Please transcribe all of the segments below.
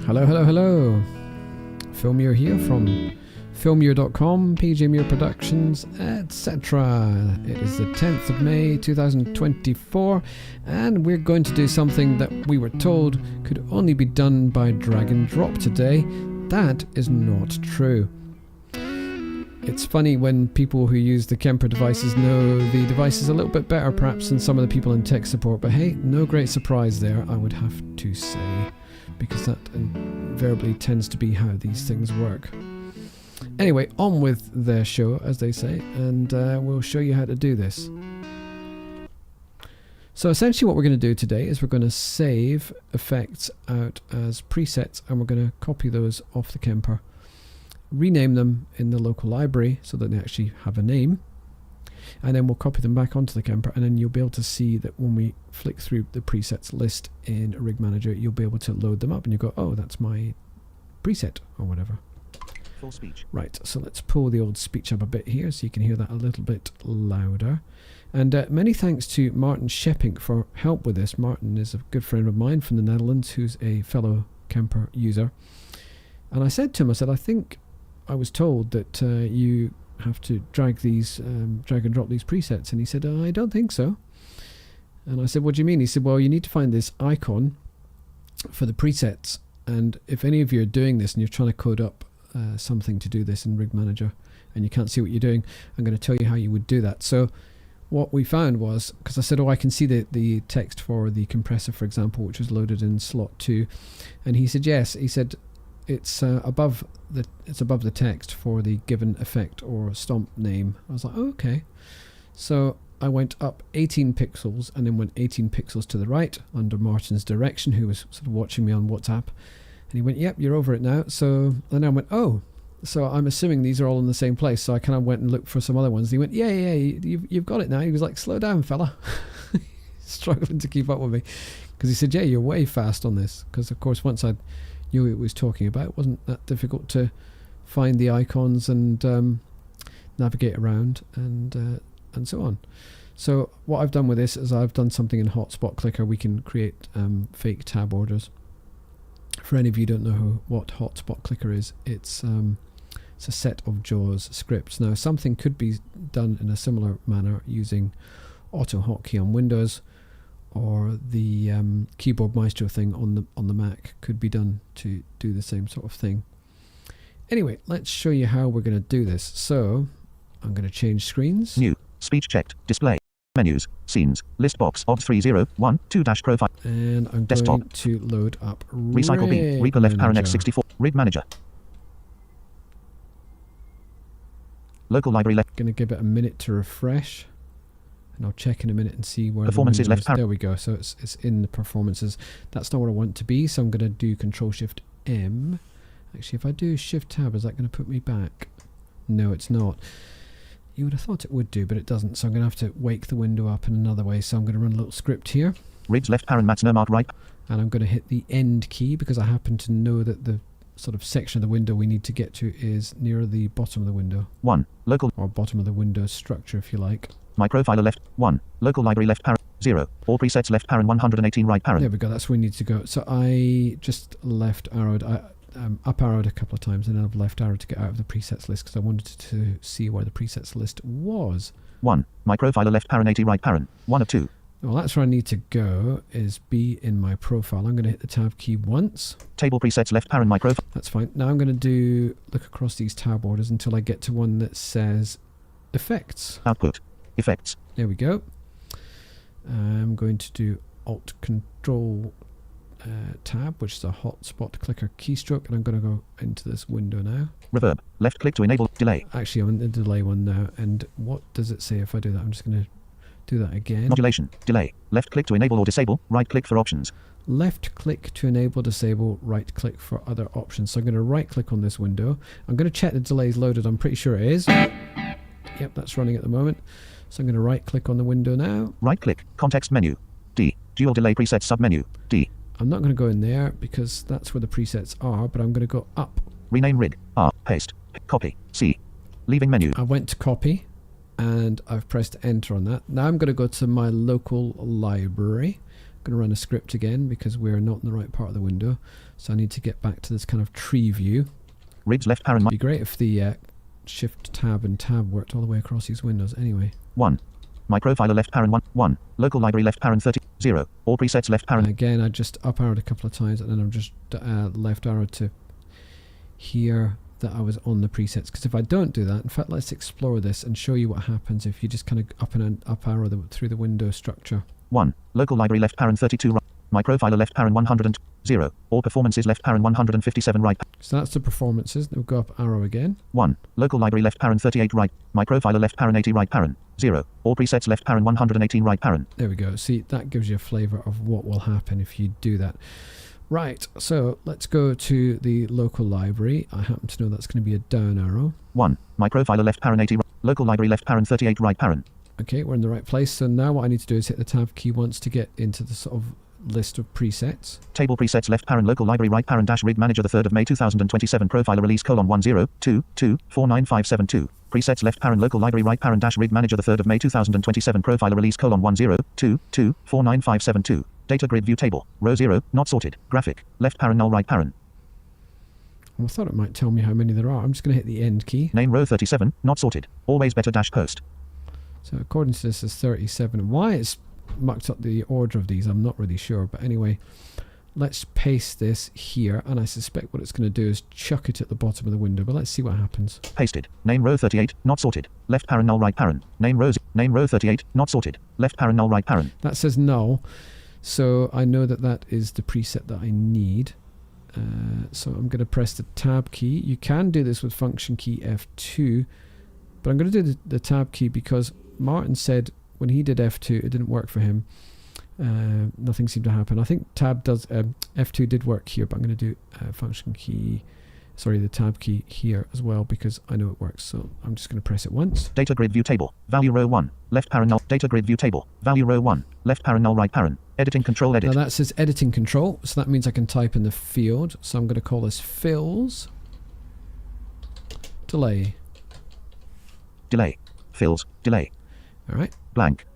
Hello, hello, hello. Phil Muir here from philmuir.com, PJ Muir Productions, etc. It is the 10th of May 2024, and we're going to do something that we were told could only be done by drag and drop today. That is not true. It's funny when people who use the Kemper devices know the devices a little bit better perhaps than some of the people in tech support, but hey, no great surprise there, I would have to say, because that invariably tends to be how these things work. Anyway, on with the show, as they say, and we'll show you how to do this. So essentially what we're going to do today is we're going to save effects out as presets, and we're going to copy those off the Kemper, rename them in the local library so that they actually have a name, and then we'll copy them back onto the Kemper, and then you'll be able to see that when we flick through the presets list in Rig Manager, you'll be able to load them up and you go, oh, that's my preset or whatever. Full speech. Right, so let's pull the old speech up a bit here so you can hear that a little bit louder. And many thanks to Martin Scheppink for help with this. Martin is a good friend of mine from the Netherlands who's a fellow Kemper user. And I said to him, I said, I think I was told that you have to drag and drop these presets. And he said, I don't think so. And I said, what do you mean? He said, well, you need to find this icon for the presets. And if any of you are doing this and you're trying to code up something to do this in Rig Manager and you can't see what you're doing, I'm going to tell you how you would do that. So what we found was, because I said, oh, I can see the text for the compressor, for example, which was loaded in slot 2. And he said, yes. He said, it's above the text for the given effect or stomp name. I was like, oh, okay. So I went up 18 pixels and then went 18 pixels to the right under Martin's direction, who was sort of watching me on WhatsApp. And he went, yep, you're over it now. So then I went, oh, so I'm assuming these are all in the same place. So I kind of went and looked for some other ones. And he went, yeah, you've got it now. He was like, slow down, fella. Struggling to keep up with me. Because he said, yeah, you're way fast on this. Because, of course, once I knew what it was talking about, it wasn't that difficult to find the icons and navigate around and so on. So what I've done with this is I've done something in Hotspot Clicker. We can create fake tab orders. For any of you who don't know what Hotspot Clicker is, it's a set of JAWS scripts. Now something could be done in a similar manner using Auto Hotkey on Windows, or the Keyboard Maestro thing on the Mac could be done to do the same sort of thing. Anyway, let's show you how we're going to do this. So I'm going to change screens. New. Speech checked. Display. Menus. Scenes. List box. OBS 3012 profile. And I'm Desktop. going to load up Recycle B. Reaper left parent X64. Rig Manager. Local library left. Going to give it a minute to refresh. And I'll check in a minute and see where Performances the window left. There we go. So it's in the performances. That's not where I want it to be. So I'm going to do Control-Shift-M. Actually, if I do Shift-Tab, is that going to put me back? No, it's not. You would have thought it would do, but it doesn't. So I'm going to have to wake the window up in another way. So I'm going to run a little script here. Rigs left parent Matzner mark right. And I'm going to hit the End key because I happen to know that the sort of section of the window we need to get to is near the bottom of the window. 1. Local. Or bottom of the window structure, if you like. My profiler left. 1. Local library left parent 0. All presets left parent 118 right parent. There we go. That's where we need to go. So I just left arrowed. Up arrowed a couple of times, and then I've left arrowed to get out of the presets list because I wanted to see where the presets list was. 1. My profiler left parent 80 right parent. 1 of 2. Well, that's where I need to go, is be in my profile. I'm going to hit the tab key once. Table presets left parent my profile. That's fine. Now I'm going to look across these tab orders until I get to one that says effects. Output. Effects. There we go. I'm going to do Alt Control tab, which is a hotspot clicker keystroke, and I'm going to go into this window now. Reverb. Left click to enable delay. Actually, I'm in the delay one now, and what does it say if I do that? I'm just going to do that again. Modulation. Delay. Left click to enable or disable. Right click for options. Left click to enable, disable, right click for other options. So I'm going to right click on this window. I'm going to check the delay is loaded. I'm pretty sure it is. Yep, that's running at the moment. So I'm going to right click on the window now. Right click. Context menu. D. Dual delay presets submenu. D. I'm not going to go in there because that's where the presets are, but I'm going to go up. Rename rig. R. Paste. Copy. C. Leaving menu. I went to copy and I've pressed enter on that. Now I'm going to go to my local library. going to run a script again because we're not in the right part of the window. So I need to get back to this kind of tree view. Rigs left parent. It'd be great if the Shift tab and tab worked all the way across these windows anyway. 1. My profiler left parent 1. 1. Local library left parent 30. 0. All presets left parent. Again, I just up arrowed a couple of times and then I'm just left arrowed to here that I was on the presets. Because if I don't do that, in fact, let's explore this and show you what happens if you just kind of up arrow through the window structure. 1. Local library left parent 32 right. My profiler left parent 100. 0. All performances left parent 157 right. So that's the performances. We'll go up arrow again. 1. Local library left parent 38 right. My profiler left parent 80 right parent. 0. All presets left parent 118 right parent. There we go. See, that gives you a flavour of what will happen if you do that. Right, so let's go to the local library. I happen to know that's going to be a down arrow. 1. My profiler left parent 80 right. Local library left parent 38 right parent. Okay, we're in the right place. So now what I need to do is hit the tab key once to get into the sort of list of presets. Table presets left parent local library right parent dash rig manager the 3rd of May 2027 profiler release : 1022495772. Presets left parent local library right parent dash rig manager the 3rd of May 2027 profiler release : 1022495772. Data grid view table row 0 not sorted graphic left parent null right parent. Well, I thought it might tell me how many there are. I'm just going to hit the end key. Name row 37 not sorted always better dash post. So according to this is 37. Why it's mucked up the order of these I'm not really sure, but anyway, let's paste this here and I suspect what it's going to do is chuck it at the bottom of the window, but let's see what happens. Pasted. Name row 38 not sorted left parent null right parent. Name row 38 not sorted left parent null right parent. That says null, so I know that that is the preset that I need. So I'm going to press the tab key. You can do this with function key F2, but I'm going to do the tab key because Martin said when he did F2 it didn't work for him. Nothing seemed to happen. I think tab does F2 did work here, but I'm going to do function key, sorry, the tab key here as well because I know it works. So I'm just going to press it once. Data grid view table value row 1 left parent null. Data grid view table value row 1 left parent null right parent. Editing control edit. Now that says editing control, so that means I can type in the field. So I'm going to call this fills delay. Delay. Fills delay. All right. Blank.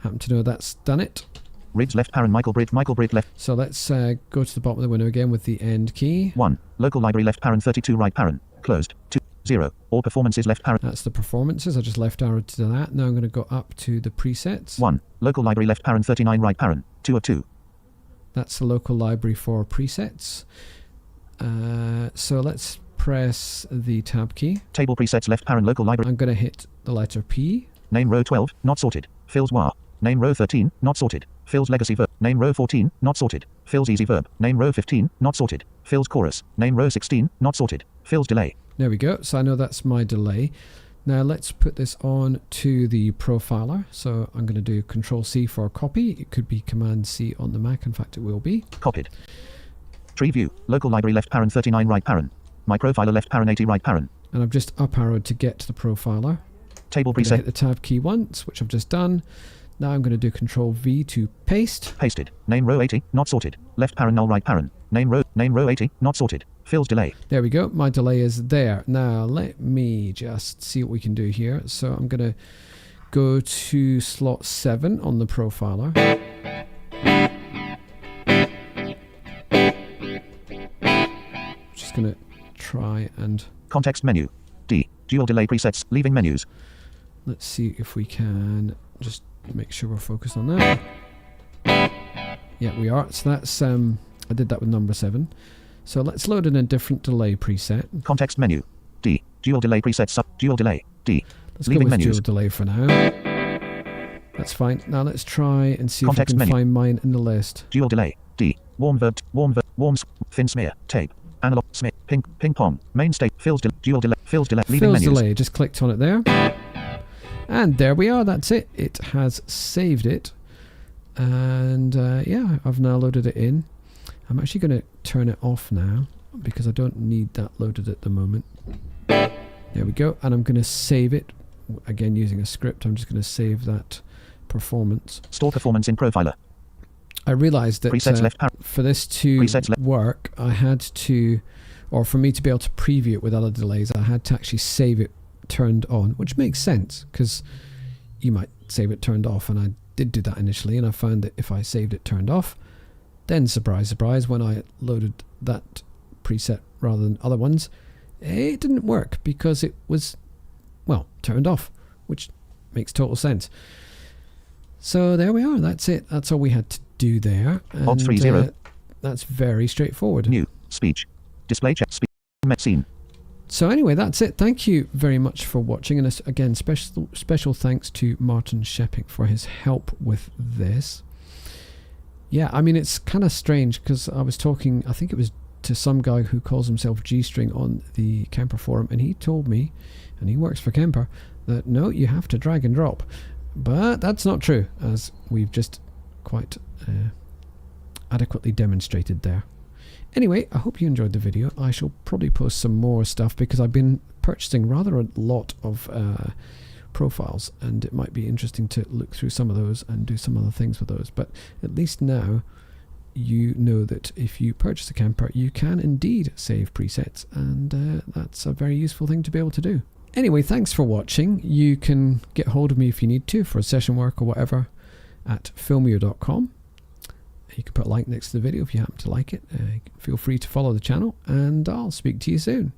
Happen to know that's done it. Rigs left parent Michael Bridge left. So let's go to the bottom of the window again with the end key. 1. Local library left parent 32 right parent. Closed. 2. 0. All performances left parent. That's the performances. I just left arrowed to that. Now I'm going to go up to the presets. 1. Local library left parent 39 right parent. 2 of 2. That's the local library for presets. So let's press the tab key. Table presets left parent local library. I'm going to hit the letter P. Name row 12 not sorted. Fills war. Name row 13 not sorted. Fills legacy verb. Name row 14 not sorted. Fills easy verb. Name row 15 not sorted. Fills chorus. Name row 16 not sorted. Fills delay. There we go. So I know that's my delay. Now let's put this on to the profiler. So I'm going to do Control C for copy. It could be Command C on the Mac. In fact, it will be. Copied. Tree view. Local library left parent 39 right parent. My profiler left parent 80 right parent. And I've just up arrowed to get to the profiler. Table preset. preset. Hit the tab key once, which I've just done. Now I'm going to do Control V to paste. Pasted. Name row 80 not sorted. Left parent null right parent. Name row 80 not sorted. Fills delay. There we go. My delay is there. Now let me just see what we can do here. So I'm going to go to slot 7 on the profiler. Just going to try and... Context menu. D. Dual delay presets. Leaving menus. Let's see if we can just make sure we're focused on that. Yeah, we are. So that's... I did that with number 7. So let's load in a different delay preset. Context menu. D. Dual delay presets. Dual delay. D. Let's Leaving go with menus. dual delay for now. That's fine. Now let's try and see Context if we can menu. find mine in the list. Dual delay. D. Warm verb. Thin smear. Tape. Analog. Smear. Ping pong. Main state. Fills dual delay. Fills delay. Leaving Fills menus. delay. Just clicked on it there. And there we are. That's it. It has saved it. And yeah, I've now loaded it in. I'm actually going to turn it off now because I don't need that loaded at the moment. There we go. And I'm going to save it. Again, using a script, I'm just going to save that performance. Store performance in profiler. I realized that left for this to work, I had to, or for me to be able to preview it with other delays, I had to actually save it turned on, which makes sense because you might save it turned off and I did do that initially, and I found that if I saved it turned off, then surprise, surprise, when I loaded that preset rather than other ones, it didn't work because it was, well, turned off, which makes total sense. So there we are. That's it. That's all we had to do there. Alt 30. That's very straightforward. New. Speech. Display check. Speech. Scene. So anyway, that's it. Thank you very much for watching. And again, special thanks to Martin Scheppink for his help with this. Yeah, I mean, it's kind of strange because I was talking, I think it was to some guy who calls himself G-String on the Kemper forum, and he told me, and he works for Kemper, that no, you have to drag and drop. But that's not true, as we've just quite adequately demonstrated there. Anyway, I hope you enjoyed the video. I shall probably post some more stuff because I've been purchasing rather a lot of profiles, and it might be interesting to look through some of those and do some other things with those. But at least now you know that if you purchase a Kemper, you can indeed save presets, and that's a very useful thing to be able to do. Anyway, thanks for watching. You can get hold of me if you need to for session work or whatever at filmier.com. You can put a like next to the video if you happen to like it. Feel free to follow the channel, and I'll speak to you soon.